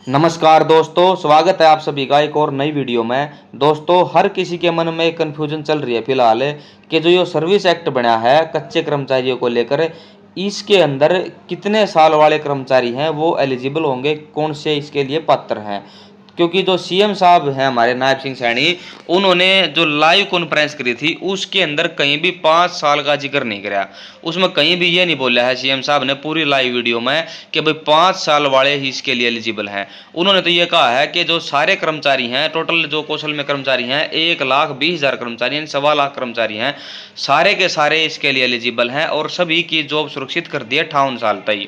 नमस्कार दोस्तों, स्वागत है आप सभी का एक और नई वीडियो में। दोस्तों, हर किसी के मन में एक कन्फ्यूजन चल रही है फिलहाल कि जो ये सर्विस एक्ट बना है कच्चे कर्मचारियों को लेकर, इसके अंदर कितने साल वाले कर्मचारी हैं वो एलिजिबल होंगे, कौन से इसके लिए पात्र हैं। क्योंकि जो सीएम साहब हैं हमारे नायब सिंह सैनी, उन्होंने जो लाइव कॉन्फ्रेंस करी थी उसके अंदर कहीं भी 5 साल का जिक्र नहीं करा। उसमें कहीं भी ये नहीं बोला है सीएम साहब ने पूरी लाइव वीडियो में कि भाई 5 साल वाले ही इसके लिए एलिजिबल हैं। उन्होंने तो ये कहा है कि जो सारे कर्मचारी हैं, टोटल जो कौशल में कर्मचारी हैं 1,20,000 कर्मचारी हैं, 1.25 लाख कर्मचारी हैं, सारे के सारे इसके लिए एलिजिबल हैं और सभी की जॉब सुरक्षित कर दी है 58 साल तक।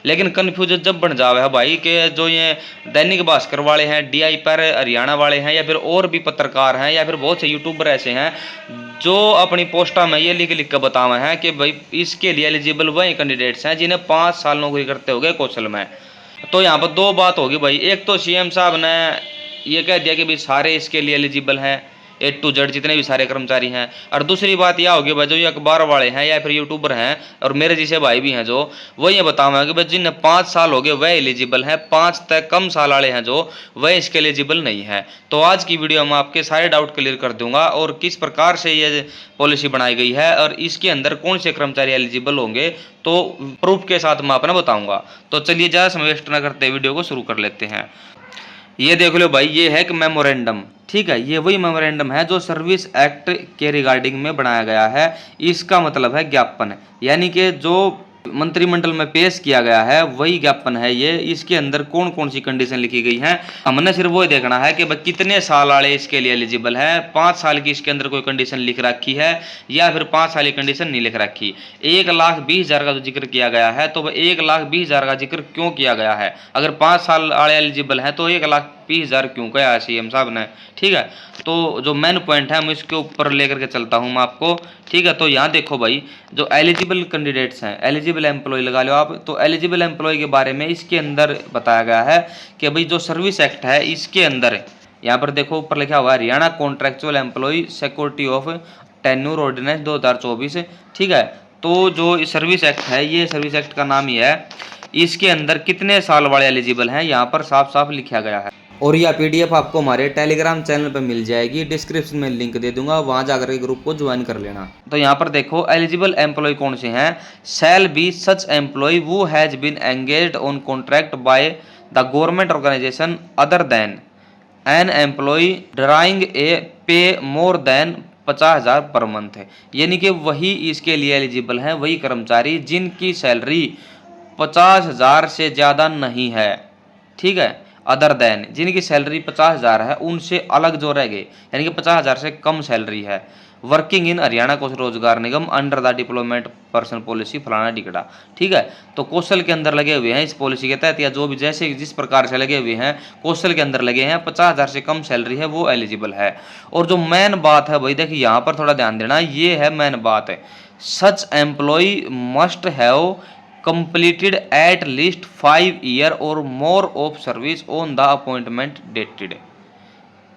लेकिन कन्फ्यूजन जब बन जावे है भाई कि जो ये दैनिक भास्कर वाले हैं, डीआई पर हरियाणा वाले हैं, या फिर और भी पत्रकार हैं, या फिर बहुत से यूट्यूबर ऐसे हैं जो अपनी पोस्टा में ये लिख लिख कर बतावे हैं कि भाई इसके लिए एलिजिबल वही कैंडिडेट्स हैं जिन्हें 5 साल नौकरी करते हो गए कौशल में। तो यहाँ पर दो बात होगी भाई। एक तो सीएम साहब ने ये कह दिया कि भाई सारे इसके लिए एलिजिबल हैं, ए टू जेड जितने भी सारे कर्मचारी हैं। और दूसरी बात यह होगी भाई, जो ये अखबार वाले हैं या फिर यूट्यूबर हैं और मेरे जैसे भाई भी हैं जो, वो ये बताऊंगा कि भाई जिन्हें 5 साल हो गए वह एलिजिबल हैं, 5 तक कम साल वाले हैं जो, वह इसके एलिजिबल नहीं है। तो आज की वीडियो में आपके सारे डाउट क्लियर कर दूंगा और किस प्रकार से ये पॉलिसी बनाई गई है और इसके अंदर कौन से कर्मचारी एलिजिबल होंगे, तो प्रूफ के साथ मैं अपना बताऊंगा। तो चलिए ज़्यादा समय वेस्ट न करते वीडियो को शुरू कर लेते हैं। ये देख लो भाई, ये है कि मेमोरेंडम, ठीक है, ये वही मेमोरेंडम है जो सर्विस एक्ट के रिगार्डिंग में बनाया गया है। इसका मतलब है ज्ञापन, यानी कि जो मंत्रिमंडल में पेश किया गया है वही ज्ञापन है ये। इसके अंदर कौन कौन सी कंडीशन लिखी गई हैं, हमने सिर्फ वो देखना है कि भाई कितने साल वाले इसके लिए एलिजिबल है। 5 साल की इसके अंदर कोई कंडीशन लिख रखी है या फिर 5 साल की कंडीशन नहीं लिख रखी। 1,20,000 का जो जिक्र किया गया है, तो 1,20,000 का जिक्र क्यों किया गया है? अगर 5 साल वाले एलिजिबल है तो 1,20,000 क्यों कहा है सीएम साहब ने? ठीक है, तो जो मेन पॉइंट है मैं इसके ऊपर लेकर के चलता हूँ मैं आपको। ठीक है, तो यहाँ देखो भाई, जो एलिजिबल कैंडिडेट्स हैं, एलिजिबल एम्प्लॉय लगा लो आप, तो एलिजिबल एम्प्लॉय के बारे में इसके अंदर बताया गया है कि भाई जो सर्विस एक्ट है इसके अंदर, यहाँ पर देखो ऊपर लिखा हुआ है Haryana contractual employee security of tenure ordinance 2024। ठीक है, तो जो सर्विस एक्ट है, ये सर्विस एक्ट का नाम ही है। इसके अंदर कितने साल वाले एलिजिबल हैं यहाँ पर साफ साफ लिखा गया है। और यह पीडीएफ आपको हमारे टेलीग्राम चैनल पर मिल जाएगी, डिस्क्रिप्शन में लिंक दे दूंगा, वहां जाकर के ग्रुप को ज्वाइन कर लेना। तो यहाँ पर देखो एलिजिबल एम्प्लॉय कौन से हैं। Shall be such employee who has been engaged on contract by the government organisation other than an employee drawing a pay more then 50,000 per month है। यानी कि वही इसके लिए एलिजिबल हैं, वही कर्मचारी जिनकी सैलरी 50,000 से ज़्यादा नहीं है। ठीक है, अदर देन जिनकी सैलरी 50,000 है उनसे अलग जो रह गए, यानी कि 50,000 से कम सैलरी है। Working in Haryana Kaushal Rozgar Nigam under the deployment person policy फलाना टिकटा। ठीक है, तो कौशल के अंदर लगे हुए हैं इस पॉलिसी के तहत, या जो भी जैसे जिस प्रकार से लगे हुए हैं कौशल के अंदर लगे हैं, 50,000 से कम सैलरी है, वो एलिजिबल है। और जो मेन बात है भाई, देखिए यहाँ पर थोड़ा ध्यान देना, ये है मेन बात है, such employee must have completed at least 5 year or more of service on the appointment dated।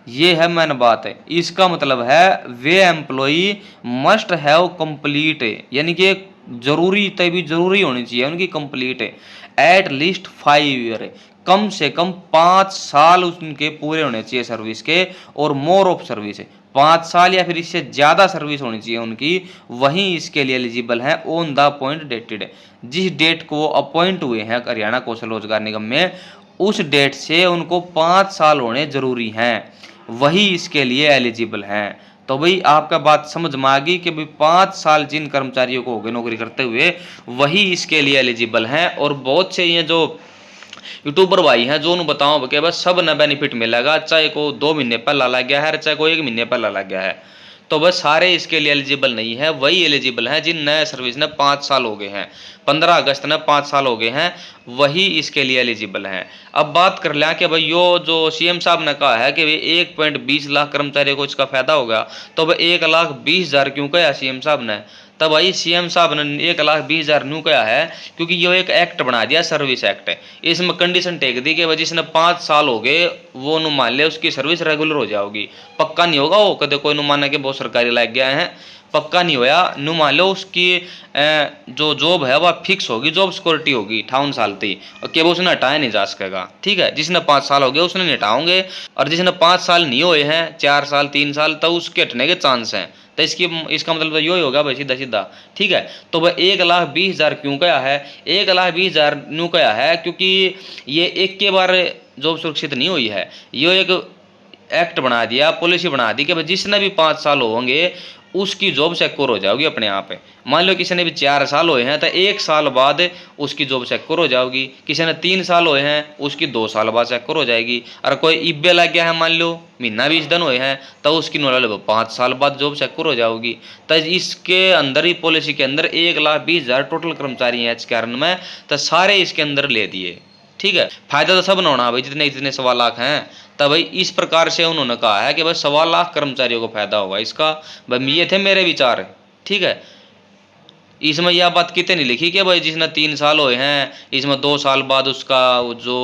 ये है मेन बात है। इसका मतलब है वे एम्प्लॉय मस्ट हैव कंप्लीट, यानी कि जरूरी तभी जरूरी होनी चाहिए उनकी कंप्लीट है, एट लीस्ट 5 ईयर, कम से कम 5 साल उनके पूरे होने चाहिए सर्विस के, और मोर ऑफ सर्विस 5 साल या फिर इससे ज़्यादा सर्विस होनी चाहिए उनकी, वहीं इसके लिए एलिजिबल है ऑन द अपॉइंट डेटेड। जिस डेट को वो अपॉइंट हुए हैं हरियाणा कौशल रोजगार निगम में, उस डेट से उनको 5 साल होने जरूरी हैं, वही इसके लिए एलिजिबल हैं। तो भाई आपका बात समझ में आ गई कि भाई 5 साल जिन कर्मचारियों को हो गए नौकरी करते हुए, वही इसके लिए एलिजिबल हैं। और बहुत से ये जो यूट्यूबर भाई हैं जो उन्होंने बताओ कि बस सब न बेनिफिट मिलेगा, चाहे को 2 महीने पहला लग गया है, चाहे को 1 महीने पहला लग गया है, तो बस सारे इसके लिए एलिजिबल नहीं है। वही एलिजिबल हैं जिन नए सर्विस ने 5 साल हो गए हैं, 15 अगस्त ने 5 साल हो गए हैं, वही इसके लिए एलिजिबल हैं। अब बात कर लें कि भाई यो जो सीएम साहब ने कहा है कि 1.20 लाख कर्मचारियों को इसका फायदा होगा, तो भाई 1,20,000 क्यों कहा सीएम साहब ने? तब भाई सीएम साहब ने 1,20,000 न्यू कहा है क्योंकि ये एक एक्ट बना दिया, सर्विस एक्ट है। इसमें कंडीशन टेक दी कि भाई जिसने 5 साल हो गए वो नु मान ले उसकी सर्विस रेगुलर हो जाओगी। पक्का नहीं होगा वो, कदे कोई नु माना के बहुत सरकारी लाग गया है, पक्का नहीं होया। नु मान लो उसकी जो जॉब है वह फिक्स होगी, जॉब सिक्योरिटी होगी 58 साल तक, और केवल उसने हटाया नहीं जा सकेगा। ठीक है, जिसने 5 साल हो गए उसने नहीं हटाओगे, और जिसने 5 साल नहीं हुए हैं, 4 साल 3 साल, तो उसके हटने के चांस हैं। तो इसका मतलब तो यही होगा भाई, सीधा सीधा। ठीक है, तो वह 1,20,000 क्यों कहा है? 1,20,000 न्यू कहा है क्योंकि ये एक के बार जॉब सुरक्षित नहीं हुई है। ये एक एक्ट बना दिया, पॉलिसी बना दी कि भाई जिसने भी 5 साल होंगे उसकी जॉब सिक्योर हो जाओगी अपने आप। मान लो किसी ने भी 4 साल हुए हैं तो 1 साल बाद उसकी जॉब सिक्योर हो जाओगी। किसी ने 3 साल हुए हैं उसकी 2 साल बाद सिक्योर हो जाएगी। और कोई इब्बे लग गया है, मान लो महीना 20 दिन हुए हैं, तो उसकी नॉलेज 5 साल बाद जॉब सिक्योर हो जाओगी। तो इसके अंदर ही पॉलिसी के अंदर 1,20,000 टोटल कर्मचारी हैं इसके कारण में, तो सारे इसके अंदर ले दिए। ठीक है, फायदा तो सब न होना भाई, जितने जितने 1,00,000 हैं। तब भाई इस प्रकार से उन्होंने कहा है कि भाई 1,00,000 कर्मचारियों को फायदा होगा इसका। भाई ये थे मेरे विचार। ठीक है, इसमें यह बात कितनी लिखी कि भाई जिसने 3 साल हुए हैं इसमें 2 साल बाद उसका जो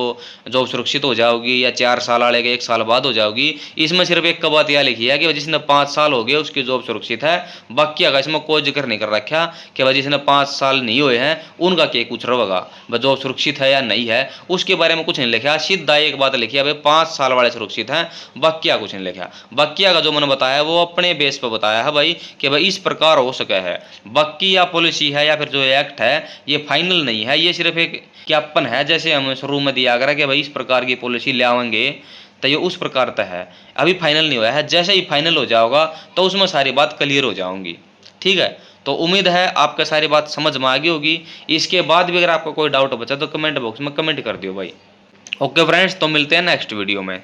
जॉब सुरक्षित हो जाओगी, या 4 साल वाले के 1 साल बाद हो जाओगी। इसमें सिर्फ एक बात यह लिखी है कि भाई जिसने 5 साल हो गए उसकी जॉब सुरक्षित है। बाकी अगर इसमें कोई जिक्र नहीं कर रखा कि भाई जिसने 5 साल नहीं हुए हैं उनका क्या कुछ रहेगा, भाई जॉब सुरक्षित है या नहीं है उसके बारे में कुछ नहीं लिखा। सीधा एक बात लिखी है भाई 5 साल वाले सुरक्षित हैं, बाकिया कुछ नहीं लिखा। बाकिया का जो मैंने बताया वो अपने बेस पर बताया है भाई कि भाई इस प्रकार हो सके है। बाकी या पॉलिसी है या फिर जो एक्ट है ये फाइनल नहीं है, ये सिर्फ एक ज्ञापन है। जैसे हम शुरू में दिया करा कि भाई इस प्रकार की पॉलिसी ले आवेंगे तो ये उस प्रकार का है, अभी फाइनल नहीं हुआ है। जैसे ही फाइनल हो जाएगा तो उसमें सारी बात क्लियर हो जाऊंगी। ठीक है, तो उम्मीद है आपका सारी बात समझ में आ गई होगी। इसके बाद भी अगर आपको कोई डाउट बचा तो कमेंट बॉक्स में कमेंट कर दियो भाई। ओके फ्रेंड्स, तो मिलते हैं नेक्स्ट वीडियो में।